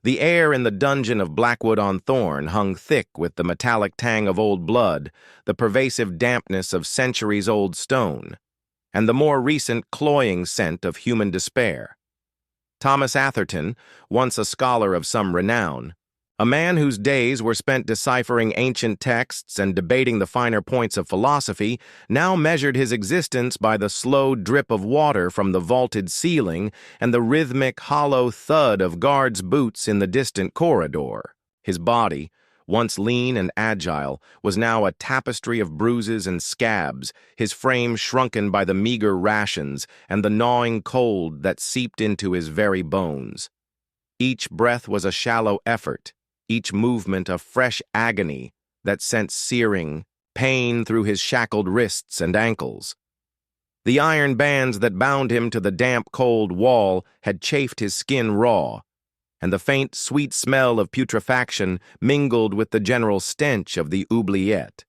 The air in the dungeon of Blackwood-on-Thorn hung thick with the metallic tang of old blood, the pervasive dampness of centuries-old stone, and the more recent cloying scent of human despair. Thomas Atherton, once a scholar of some renown, a man whose days were spent deciphering ancient texts and debating the finer points of philosophy, now measured his existence by the slow drip of water from the vaulted ceiling and the rhythmic, hollow thud of guards' boots in the distant corridor. His body, once lean and agile, was now a tapestry of bruises and scabs, his frame shrunken by the meager rations and the gnawing cold that seeped into his very bones. Each breath was a shallow effort, each movement a fresh agony that sent searing pain through his shackled wrists and ankles. The iron bands that bound him to the damp, cold wall had chafed his skin raw, and the faint, sweet smell of putrefaction mingled with the general stench of the oubliette.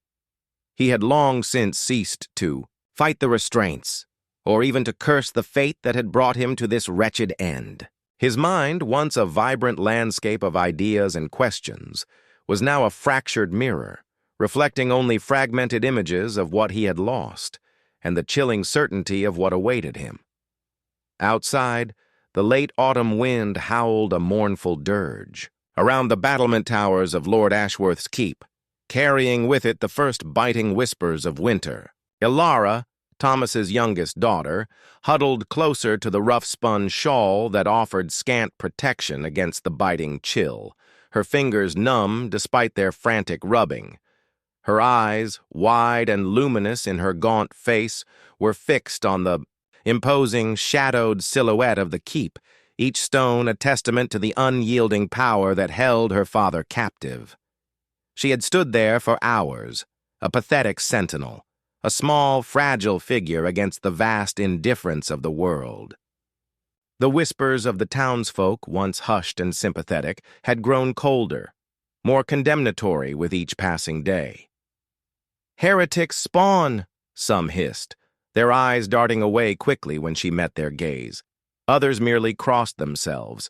He had long since ceased to fight the restraints, or even to curse the fate that had brought him to this wretched end. His mind, once a vibrant landscape of ideas and questions, was now a fractured mirror, reflecting only fragmented images of what he had lost, and the chilling certainty of what awaited him. Outside, the late autumn wind howled a mournful dirge around the battlement towers of Lord Ashworth's keep, carrying with it the first biting whispers of winter. Ilara, Thomas's youngest daughter, huddled closer to the rough-spun shawl that offered scant protection against the biting chill, her fingers numb despite their frantic rubbing. Her eyes, wide and luminous in her gaunt face, were fixed on the imposing, shadowed silhouette of the keep, each stone a testament to the unyielding power that held her father captive. She had stood there for hours, a pathetic sentinel, a small, fragile figure against the vast indifference of the world. The whispers of the townsfolk, once hushed and sympathetic, had grown colder, more condemnatory with each passing day. "Heretics spawn," some hissed, their eyes darting away quickly when she met their gaze. Others merely crossed themselves,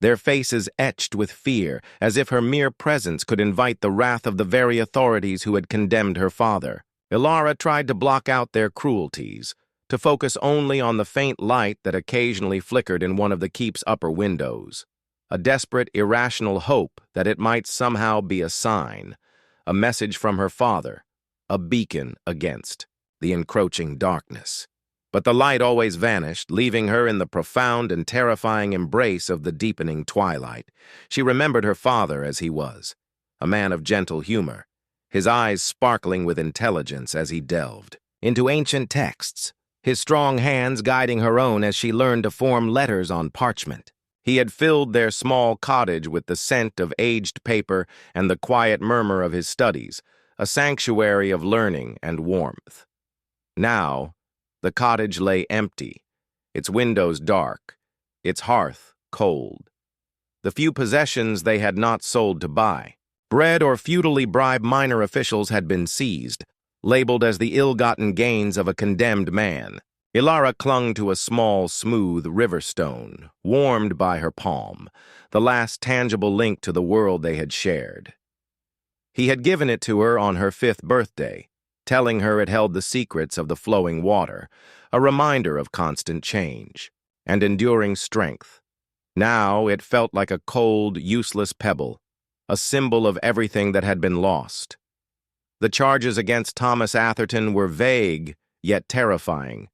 their faces etched with fear, as if her mere presence could invite the wrath of the very authorities who had condemned her father. Ilara tried to block out their cruelties, to focus only on the faint light that occasionally flickered in one of the keep's upper windows, a desperate, irrational hope that it might somehow be a sign, a message from her father, a beacon against the encroaching darkness. But the light always vanished, leaving her in the profound and terrifying embrace of the deepening twilight. She remembered her father as he was, a man of gentle humor, his eyes sparkling with intelligence as he delved into ancient texts, his strong hands guiding her own as she learned to form letters on parchment. He had filled their small cottage with the scent of aged paper and the quiet murmur of his studies, a sanctuary of learning and warmth. Now, the cottage lay empty, its windows dark, its hearth cold. The few possessions they had not sold to buy. Bread or feudally bribed minor officials had been seized, labeled as the ill-gotten gains of a condemned man. Ilara clung to a small, smooth river stone, warmed by her palm, the last tangible link to the world they had shared. He had given it to her on her 5th birthday, telling her it held the secrets of the flowing water, a reminder of constant change and enduring strength. Now it felt like a cold, useless pebble, a symbol of everything that had been lost. The charges against Thomas Atherton were vague, yet terrifying.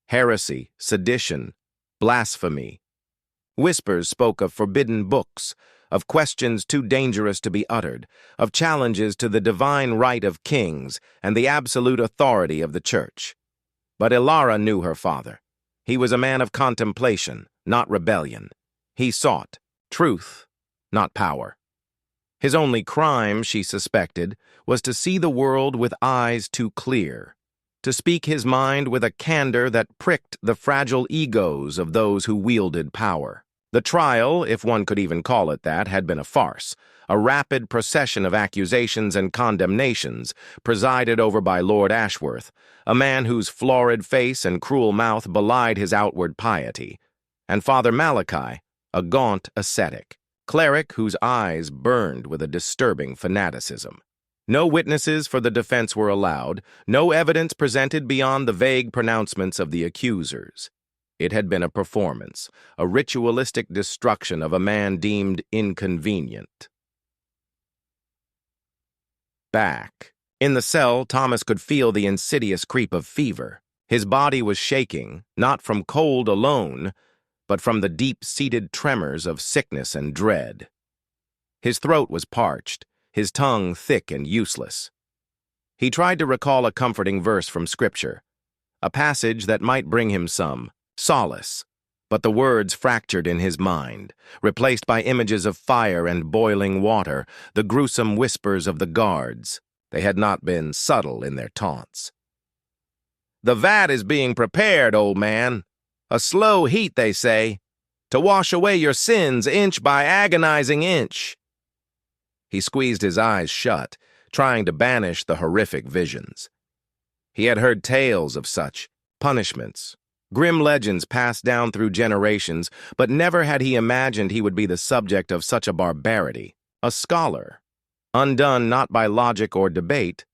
Heresy, sedition, blasphemy. Whispers spoke of forbidden books, of questions too dangerous to be uttered, of challenges to the divine right of kings and the absolute authority of the church. But Ilara knew her father. He was a man of contemplation, not rebellion. He sought truth, not power. His only crime, she suspected, was to see the world with eyes too clear, to speak his mind with a candor that pricked the fragile egos of those who wielded power. The trial, if one could even call it that, had been a farce, a rapid procession of accusations and condemnations, presided over by Lord Ashworth, a man whose florid face and cruel mouth belied his outward piety, and Father Malachi, a gaunt ascetic, cleric whose eyes burned with a disturbing fanaticism. No witnesses for the defense were allowed, no evidence presented beyond the vague pronouncements of the accusers. It had been a performance, a ritualistic destruction of a man deemed inconvenient. Back. In the cell, Thomas could feel the insidious creep of fever. His body was shaking, not from cold alone, but from the deep-seated tremors of sickness and dread. His throat was parched, his tongue thick and useless. He tried to recall a comforting verse from Scripture, a passage that might bring him some solace, but the words fractured in his mind, replaced by images of fire and boiling water, the gruesome whispers of the guards. They had not been subtle in their taunts. "The vat is being prepared, old man. A slow heat, they say, to wash away your sins inch by agonizing inch." He squeezed his eyes shut, trying to banish the horrific visions. He had heard tales of such punishments, grim legends passed down through generations, but never had he imagined he would be the subject of such a barbarity. A scholar, undone not by logic or debate,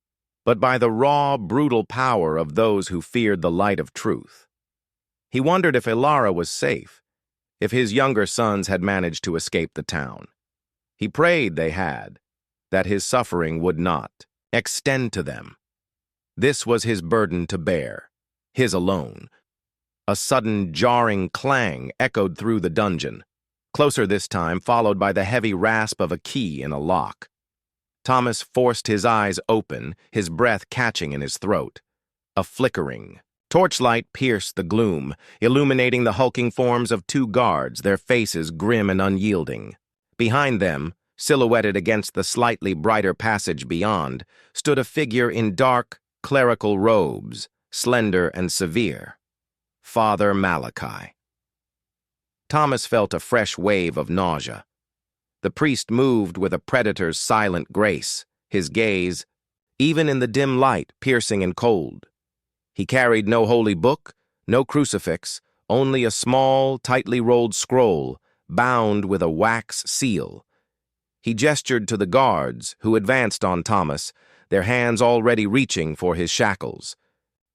but by the raw, brutal power of those who feared the light of truth. He wondered if Ilara was safe, if his younger sons had managed to escape the town. He prayed they had, that his suffering would not extend to them. This was his burden to bear, his alone. A sudden, jarring clang echoed through the dungeon, closer this time, followed by the heavy rasp of a key in a lock. Thomas forced his eyes open, his breath catching in his throat. A flickering torchlight pierced the gloom, illuminating the hulking forms of two guards, their faces grim and unyielding. Behind them, silhouetted against the slightly brighter passage beyond, stood a figure in dark, clerical robes, slender and severe. Father Malachi. Thomas felt a fresh wave of nausea. The priest moved with a predator's silent grace, his gaze, even in the dim light, piercing and cold. He carried no holy book, no crucifix, only a small, tightly rolled scroll, bound with a wax seal. He gestured to the guards, who advanced on Thomas, their hands already reaching for his shackles.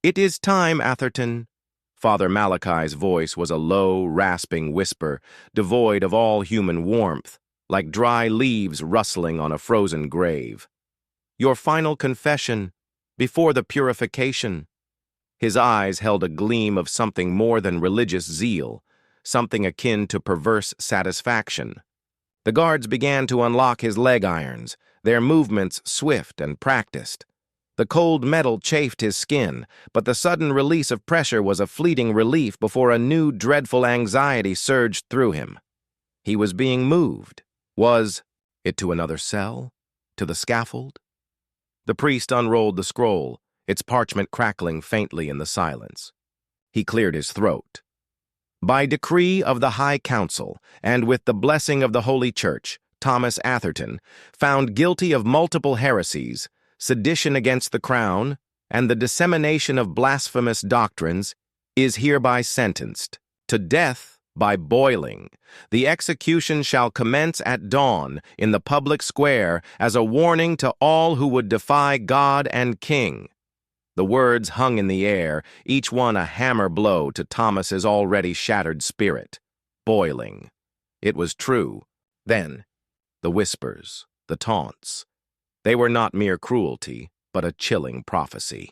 "It is time, Atherton." Father Malachi's voice was a low, rasping whisper, devoid of all human warmth, like dry leaves rustling on a frozen grave. "Your final confession, before the purification." His eyes held a gleam of something more than religious zeal, something akin to perverse satisfaction. The guards began to unlock his leg irons, their movements swift and practiced. The cold metal chafed his skin, but the sudden release of pressure was a fleeting relief before a new dreadful anxiety surged through him. He was being moved. Was it to another cell? To the scaffold? The priest unrolled the scroll, its parchment crackling faintly in the silence. He cleared his throat. "By decree of the High Council, and with the blessing of the Holy Church, Thomas Atherton, found guilty of multiple heresies, sedition against the crown, and the dissemination of blasphemous doctrines, is hereby sentenced to death by boiling. The execution shall commence at dawn in the public square as a warning to all who would defy God and King." The words hung in the air, each one a hammer blow to Thomas's already shattered spirit. Boiling. It was true. Then, the whispers, the taunts. They were not mere cruelty, but a chilling prophecy.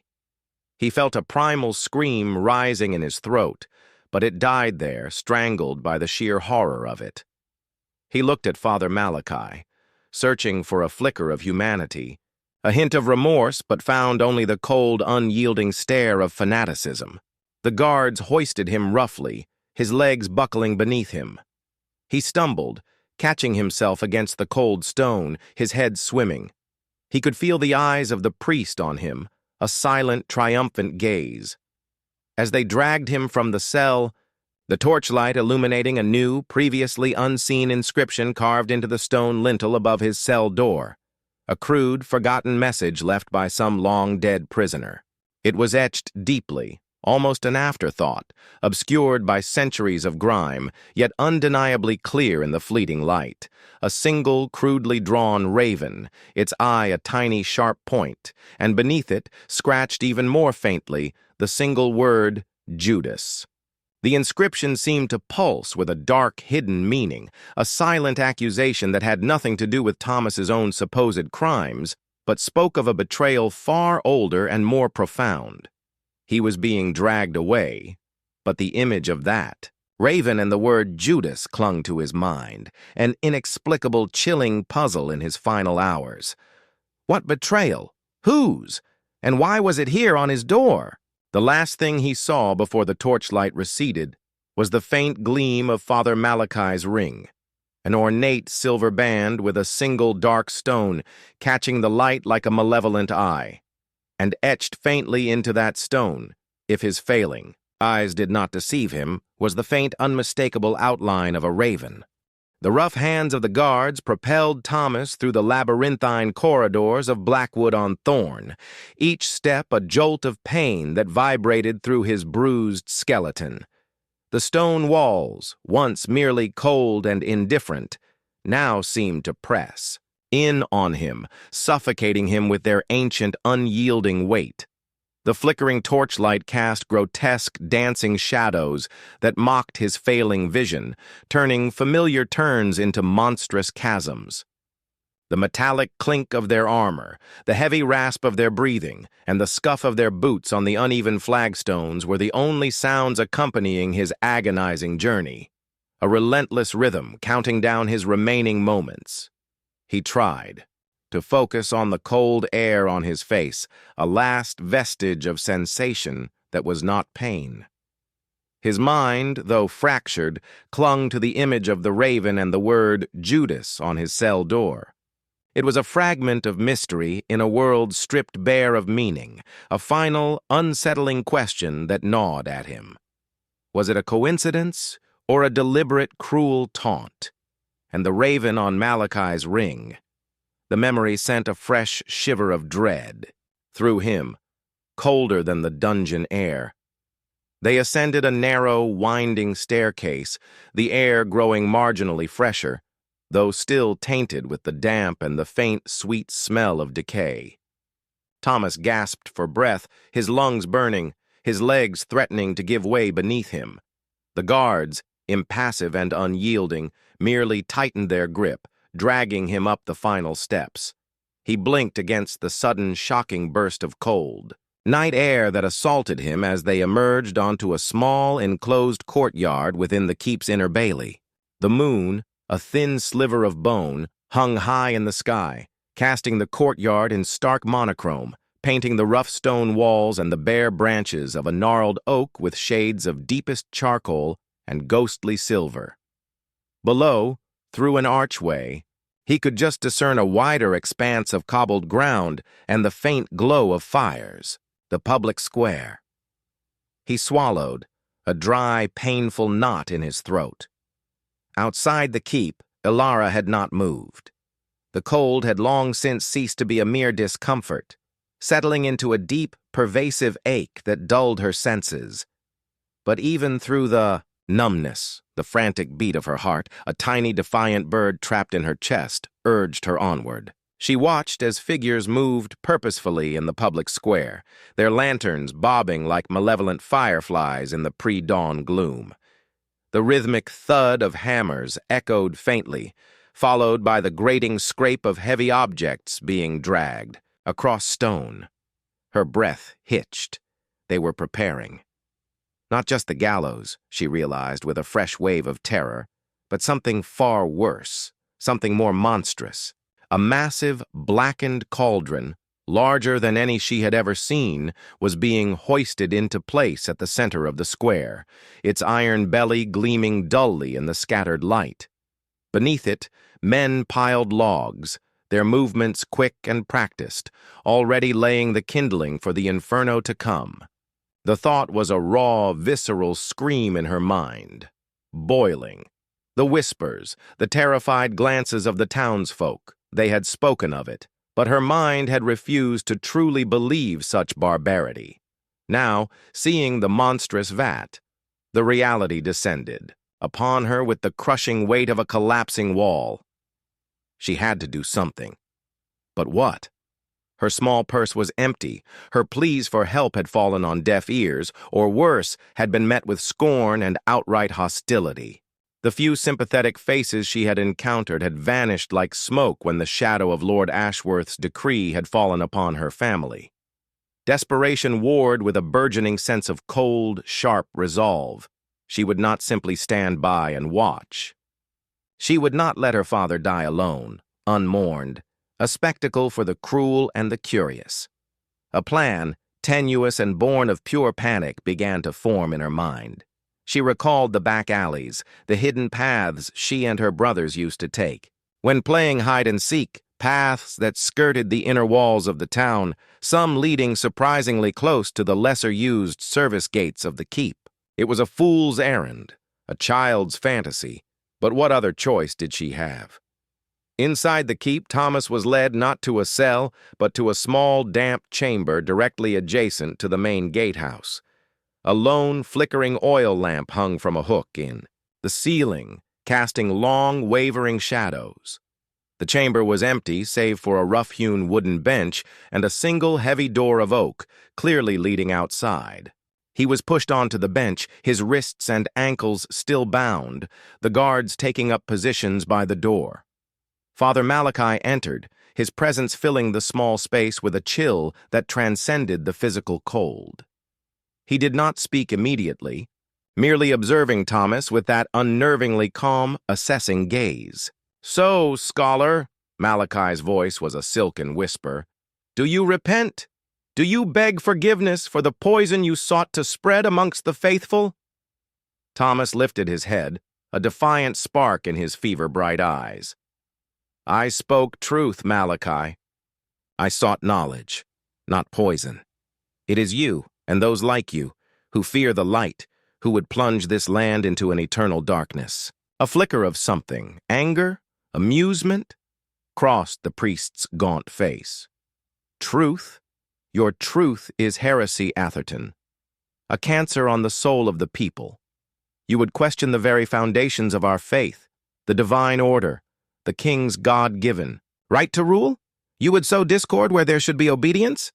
He felt a primal scream rising in his throat, but it died there, strangled by the sheer horror of it. He looked at Father Malachi, searching for a flicker of humanity, a hint of remorse, but found only the cold, unyielding stare of fanaticism. The guards hoisted him roughly, his legs buckling beneath him. He stumbled, catching himself against the cold stone, his head swimming. He could feel the eyes of the priest on him, a silent, triumphant gaze. As they dragged him from the cell, the torchlight illuminating a new, previously unseen inscription carved into the stone lintel above his cell door, a crude, forgotten message left by some long-dead prisoner. It was etched deeply, almost an afterthought, obscured by centuries of grime, yet undeniably clear in the fleeting light. A single, crudely drawn raven, its eye a tiny sharp point, and beneath it, scratched even more faintly, the single word, Judas. The inscription seemed to pulse with a dark, hidden meaning, a silent accusation that had nothing to do with Thomas's own supposed crimes, but spoke of a betrayal far older and more profound. He was being dragged away, but the image of that raven and the word Judas clung to his mind, an inexplicable, chilling puzzle in his final hours. What betrayal? Whose? And why was it here on his door? The last thing he saw before the torchlight receded was the faint gleam of Father Malachi's ring, an ornate silver band with a single dark stone catching the light like a malevolent eye. And etched faintly into that stone, if his failing eyes did not deceive him, was the faint, unmistakable outline of a raven. The rough hands of the guards propelled Thomas through the labyrinthine corridors of Blackwood-on-Thorn, each step a jolt of pain that vibrated through his bruised skeleton. The stone walls, once merely cold and indifferent, now seemed to press in on him, suffocating him with their ancient, unyielding weight. The flickering torchlight cast grotesque, dancing shadows that mocked his failing vision, turning familiar turns into monstrous chasms. The metallic clink of their armor, the heavy rasp of their breathing, and the scuff of their boots on the uneven flagstones were the only sounds accompanying his agonizing journey, a relentless rhythm counting down his remaining moments. He tried to focus on the cold air on his face, a last vestige of sensation that was not pain. His mind, though fractured, clung to the image of the raven and the word Judas on his cell door. It was a fragment of mystery in a world stripped bare of meaning, a final, unsettling question that gnawed at him. Was it a coincidence or a deliberate, cruel taunt? And the raven on Malachi's ring. The memory sent a fresh shiver of dread through him, colder than the dungeon air. They ascended a narrow, winding staircase, the air growing marginally fresher, though still tainted with the damp and the faint, sweet smell of decay. Thomas gasped for breath, his lungs burning, his legs threatening to give way beneath him. The guards, impassive and unyielding, merely tightened their grip, dragging him up the final steps. He blinked against the sudden, shocking burst of cold, night air that assaulted him as they emerged onto a small, enclosed courtyard within the keep's inner bailey. The moon, a thin sliver of bone, hung high in the sky, casting the courtyard in stark monochrome, painting the rough stone walls and the bare branches of a gnarled oak with shades of deepest charcoal and ghostly silver. Below, through an archway, he could just discern a wider expanse of cobbled ground and the faint glow of fires, the public square. He swallowed, a dry, painful knot in his throat. Outside the keep, Ilara had not moved. The cold had long since ceased to be a mere discomfort, settling into a deep, pervasive ache that dulled her senses. But even through the numbness, the frantic beat of her heart, a tiny defiant bird trapped in her chest, urged her onward. She watched as figures moved purposefully in the public square, their lanterns bobbing like malevolent fireflies in the pre-dawn gloom. The rhythmic thud of hammers echoed faintly, followed by the grating scrape of heavy objects being dragged across stone. Her breath hitched. They were preparing. Not just the gallows, she realized with a fresh wave of terror, but something far worse, something more monstrous. A massive, blackened cauldron, larger than any she had ever seen, was being hoisted into place at the center of the square, its iron belly gleaming dully in the scattered light. Beneath it, men piled logs, their movements quick and practiced, already laying the kindling for the inferno to come. The thought was a raw, visceral scream in her mind. Boiling. The whispers, the terrified glances of the townsfolk, they had spoken of it, but her mind had refused to truly believe such barbarity. Now, seeing the monstrous vat, the reality descended upon her with the crushing weight of a collapsing wall. She had to do something. But what? Her small purse was empty. Her pleas for help had fallen on deaf ears, or worse, had been met with scorn and outright hostility. The few sympathetic faces she had encountered had vanished like smoke when the shadow of Lord Ashworth's decree had fallen upon her family. Desperation warred with a burgeoning sense of cold, sharp resolve. She would not simply stand by and watch. She would not let her father die alone, unmourned, a spectacle for the cruel and the curious. A plan, tenuous and born of pure panic, began to form in her mind. She recalled the back alleys, the hidden paths she and her brothers used to take. When playing hide-and-seek, paths that skirted the inner walls of the town, some leading surprisingly close to the lesser-used service gates of the keep. It was a fool's errand, a child's fantasy, but what other choice did she have? Inside the keep, Thomas was led not to a cell, but to a small, damp chamber directly adjacent to the main gatehouse. A lone, flickering oil lamp hung from a hook in the ceiling, casting long, wavering shadows. The chamber was empty, save for a rough-hewn wooden bench and a single heavy door of oak, clearly leading outside. He was pushed onto the bench, his wrists and ankles still bound, the guards taking up positions by the door. Father Malachi entered, his presence filling the small space with a chill that transcended the physical cold. He did not speak immediately, merely observing Thomas with that unnervingly calm, assessing gaze. "So, scholar," Malachi's voice was a silken whisper, "do you repent? Do you beg forgiveness for the poison you sought to spread amongst the faithful?" Thomas lifted his head, a defiant spark in his fever-bright eyes. "I spoke truth, Malachi. I sought knowledge, not poison. It is you, and those like you, who fear the light, who would plunge this land into an eternal darkness." A flicker of something, anger, amusement, crossed the priest's gaunt face. "Truth? Your truth is heresy, Atherton. A cancer on the soul of the people. You would question the very foundations of our faith, the divine order, the king's God-given right to rule? You would sow discord where there should be obedience?"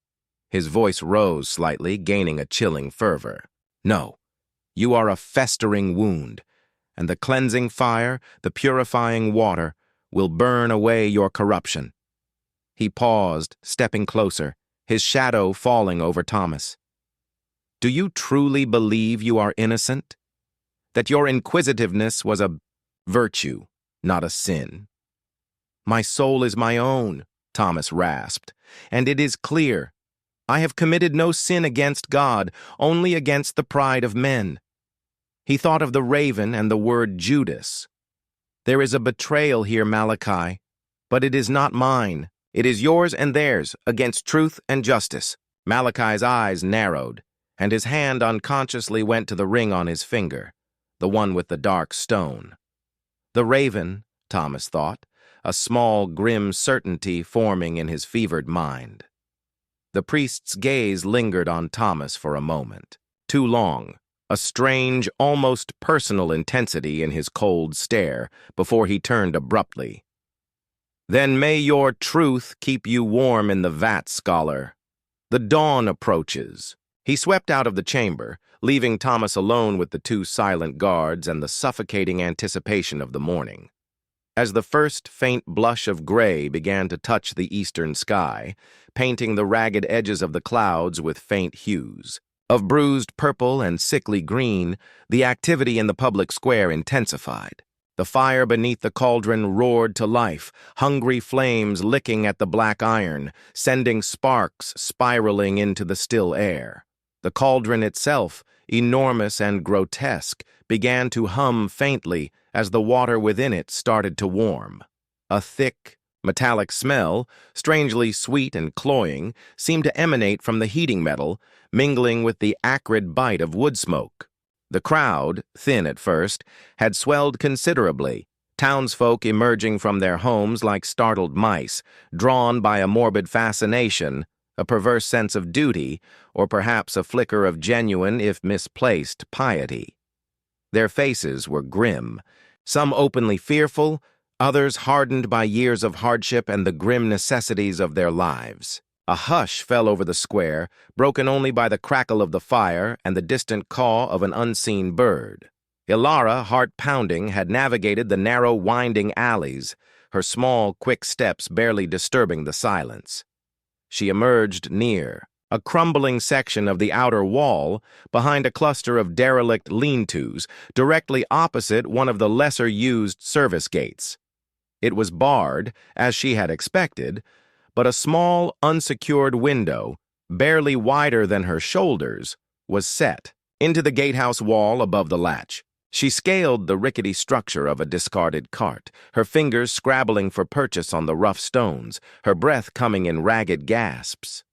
His voice rose slightly, gaining a chilling fervor. "No, you are a festering wound, and the cleansing fire, the purifying water, will burn away your corruption." He paused, stepping closer, his shadow falling over Thomas. "Do you truly believe you are innocent? That your inquisitiveness was a virtue, not a sin?" "My soul is my own," Thomas rasped, "and it is clear. I have committed no sin against God, only against the pride of men." He thought of the raven and the word Judas. "There is a betrayal here, Malachi, but it is not mine. It is yours and theirs, against truth and justice." Malachi's eyes narrowed, and his hand unconsciously went to the ring on his finger, the one with the dark stone. The raven, Thomas thought, a small, grim certainty forming in his fevered mind. The priest's gaze lingered on Thomas for a moment. Too long, a strange, almost personal intensity in his cold stare, before he turned abruptly. "Then may your truth keep you warm in the vat, scholar. The dawn approaches." He swept out of the chamber, leaving Thomas alone with the two silent guards and the suffocating anticipation of the morning. As the first faint blush of gray began to touch the eastern sky, painting the ragged edges of the clouds with faint hues, of bruised purple and sickly green, the activity in the public square intensified. The fire beneath the cauldron roared to life, hungry flames licking at the black iron, sending sparks spiraling into the still air. The cauldron itself, enormous and grotesque, began to hum faintly as the water within it started to warm. A thick, metallic smell, strangely sweet and cloying, seemed to emanate from the heating metal, mingling with the acrid bite of wood smoke. The crowd, thin at first, had swelled considerably, townsfolk emerging from their homes like startled mice, drawn by a morbid fascination, a perverse sense of duty, or perhaps a flicker of genuine, if misplaced, piety. Their faces were grim, some openly fearful, others hardened by years of hardship and the grim necessities of their lives. A hush fell over the square, broken only by the crackle of the fire and the distant caw of an unseen bird. Ilara, heart-pounding, had navigated the narrow, winding alleys, her small, quick steps barely disturbing the silence. She emerged near, a crumbling section of the outer wall, behind a cluster of derelict lean-tos, directly opposite one of the lesser-used service gates. It was barred, as she had expected, but a small, unsecured window, barely wider than her shoulders, was set into the gatehouse wall above the latch. She scaled the rickety structure of a discarded cart, her fingers scrabbling for purchase on the rough stones, her breath coming in ragged gasps.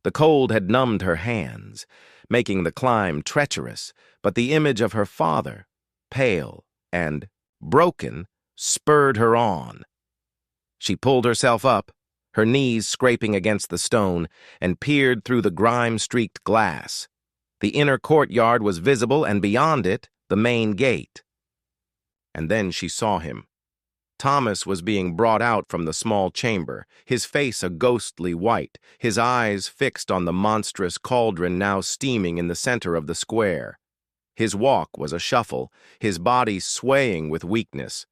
The cold had numbed her hands, making the climb treacherous, but the image of her father, pale and broken, spurred her on. She pulled herself up, her knees scraping against the stone, and peered through the grime-streaked glass. The inner courtyard was visible, and beyond it, the main gate. And then she saw him. Thomas was being brought out from the small chamber, his face a ghostly white, his eyes fixed on the monstrous cauldron now steaming in the center of the square. His walk was a shuffle, his body swaying with weakness,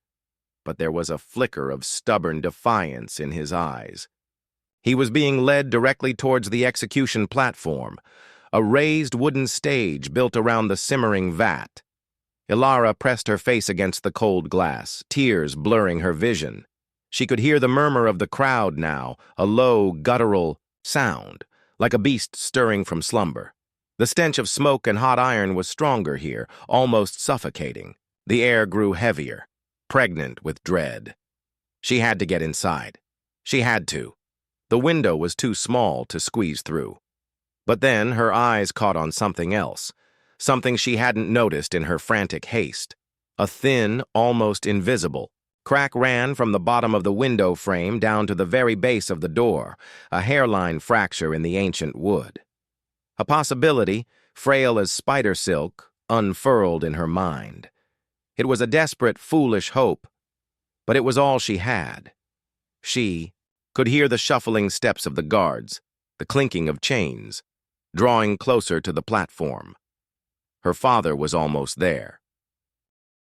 but there was a flicker of stubborn defiance in his eyes. He was being led directly towards the execution platform, a raised wooden stage built around the simmering vat. Ilara pressed her face against the cold glass, tears blurring her vision. She could hear the murmur of the crowd now, a low, guttural sound, like a beast stirring from slumber. The stench of smoke and hot iron was stronger here, almost suffocating. The air grew heavier, pregnant with dread. She had to get inside. She had to. The window was too small to squeeze through. But then her eyes caught on something else, something she hadn't noticed in her frantic haste. A thin, almost invisible crack ran from the bottom of the window frame down to the very base of the door, a hairline fracture in the ancient wood. A possibility, frail as spider silk, unfurled in her mind. It was a desperate, foolish hope, but it was all she had. She could hear the shuffling steps of the guards, the clinking of chains, drawing closer to the platform. Her father was almost there.